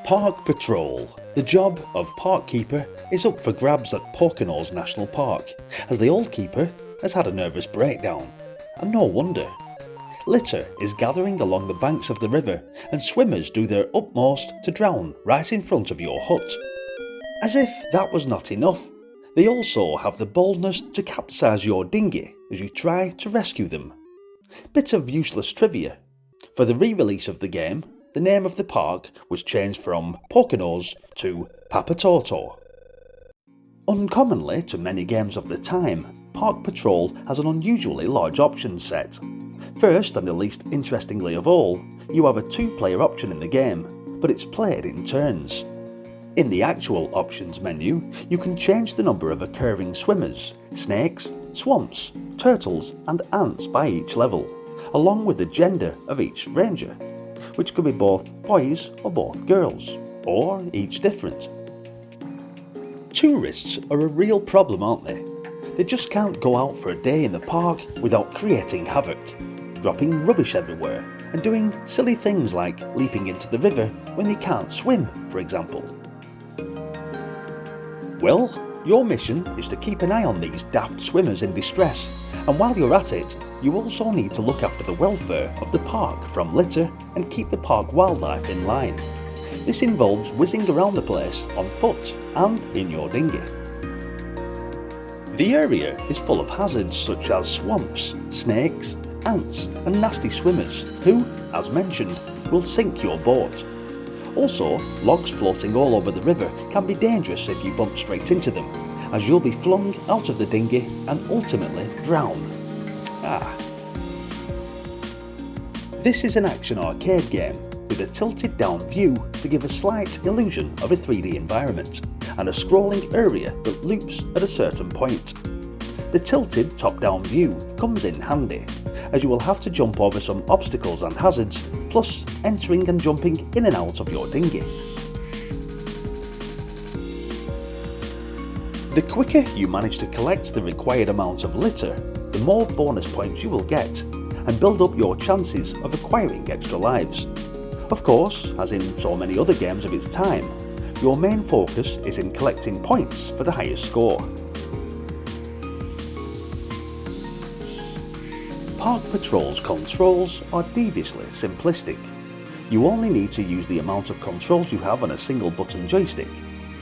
Park Patrol. The job of park keeper is up for grabs at Poconos National Park, as the old keeper has had a nervous breakdown. And no wonder. Litter is gathering along the banks of the river, and swimmers do their utmost to drown right in front of your hut. As if that was not enough, they also have the boldness to capsize your dinghy as you try to rescue them. Bit of useless trivia. For the re-release of the game, the name of the park was changed from Poconos to Papatoto. Uncommonly to many games of the time, Park Patrol has an unusually large options set. First, and the least interestingly of all, you have a 2-player option in the game, but it's played in turns. In the actual options menu, you can change the number of occurring swimmers, snakes, swamps, turtles and ants by each level, along with the gender of each ranger, which could be both boys or both girls, or each different. Tourists are a real problem, aren't they? They just can't go out for a day in the park without creating havoc, dropping rubbish everywhere and doing silly things like leaping into the river when they can't swim, for example. Well, your mission is to keep an eye on these daft swimmers in distress, and while you're at it, you also need to look after the welfare of the park from litter and keep the park wildlife in line. This involves whizzing around the place on foot and in your dinghy. The area is full of hazards such as swamps, snakes, ants and nasty swimmers who, as mentioned, will sink your boat. Also, logs floating all over the river can be dangerous if you bump straight into them, as you'll be flung out of the dinghy and ultimately drown. This is an action arcade game with a tilted down view to give a slight illusion of a 3D environment, and a scrolling area that loops at a certain point. The tilted top-down view comes in handy, as you will have to jump over some obstacles and hazards, plus entering and jumping in and out of your dinghy. The quicker you manage to collect the required amount of litter, the more bonus points you will get, and build up your chances of acquiring extra lives. Of course, as in so many other games of its time, your main focus is in collecting points for the highest score. Park Patrol's controls are deviously simplistic. You only need to use the amount of controls you have on a single button joystick.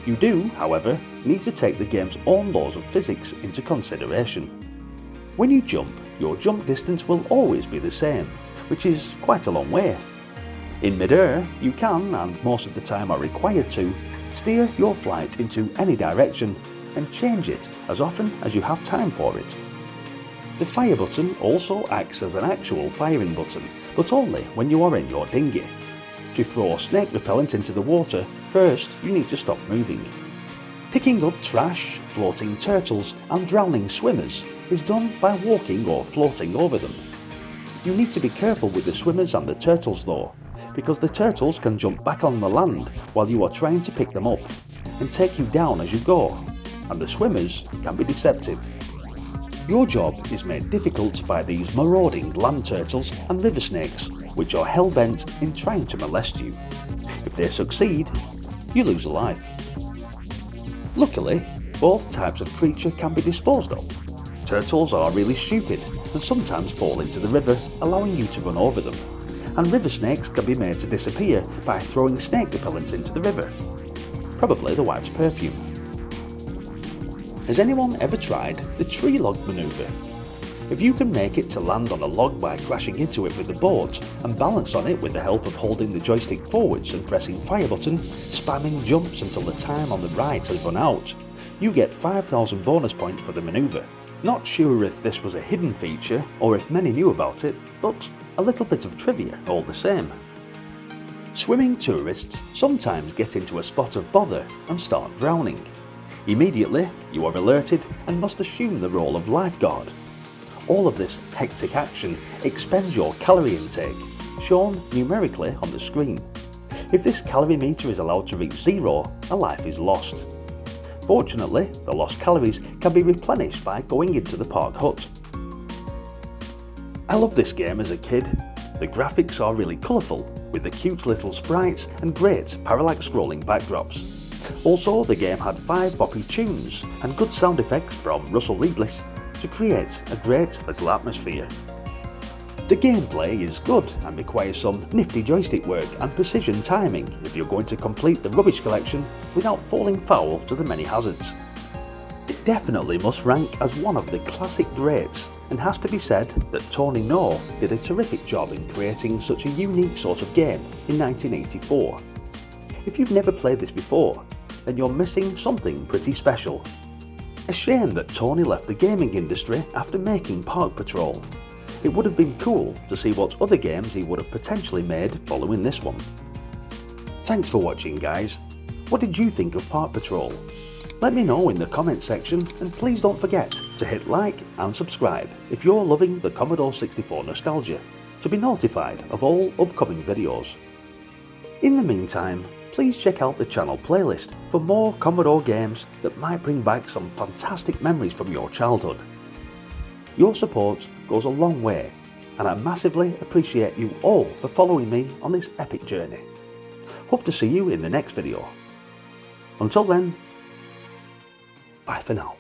You do, however, need to take the game's own laws of physics into consideration. When you jump, your jump distance will always be the same, which is quite a long way. In mid-air, you can, and most of the time are required to, steer your flight into any direction and change it as often as you have time for it. The fire button also acts as an actual firing button, but only when you are in your dinghy. To throw snake repellent into the water, first you need to stop moving. Picking up trash, floating turtles and drowning swimmers is done by walking or floating over them. You need to be careful with the swimmers and the turtles though, because the turtles can jump back on the land while you are trying to pick them up and take you down as you go, and the swimmers can be deceptive. Your job is made difficult by these marauding land turtles and river snakes, which are hell-bent in trying to molest you. If they succeed, you lose a life. Luckily, both types of creature can be disposed of. Turtles are really stupid and sometimes fall into the river, allowing you to run over them. And river snakes can be made to disappear by throwing snake repellent into the river. Probably the wife's perfume. Has anyone ever tried the tree log maneuver? If you can make it to land on a log by crashing into it with the boat, and balance on it with the help of holding the joystick forwards and pressing fire button, spamming jumps until the time on the right has run out, you get 5,000 bonus points for the maneuver. Not sure if this was a hidden feature or if many knew about it, but a little bit of trivia all the same. Swimming tourists sometimes get into a spot of bother and start drowning. Immediately, you are alerted and must assume the role of lifeguard. All of this hectic action expends your calorie intake, shown numerically on the screen. If this calorie meter is allowed to reach zero, a life is lost. Fortunately, the lost calories can be replenished by going into the park hut. I loved this game as a kid. The graphics are really colourful, with the cute little sprites and great parallax scrolling backdrops. Also, the game had 5 boppy tunes and good sound effects from Russell Lieblich to create a great little atmosphere. The gameplay is good and requires some nifty joystick work and precision timing if you're going to complete the rubbish collection without falling foul to the many hazards. It definitely must rank as one of the classic greats, and has to be said that Tony No did a terrific job in creating such a unique sort of game in 1984. If you've never played this before, then you're missing something pretty special. A shame that Tony left the gaming industry after making Park Patrol. It would have been cool to see what other games he would have potentially made following this one. Thanks for watching, guys. What did you think of Park Patrol? Let me know in the comments section, and please don't forget to hit like and subscribe if you're loving the Commodore 64 nostalgia, to be notified of all upcoming videos. In the meantime, please check out the channel playlist for more Commodore games that might bring back some fantastic memories from your childhood. Your support goes a long way, and I massively appreciate you all for following me on this epic journey. Hope to see you in the next video. Until then, bye for now.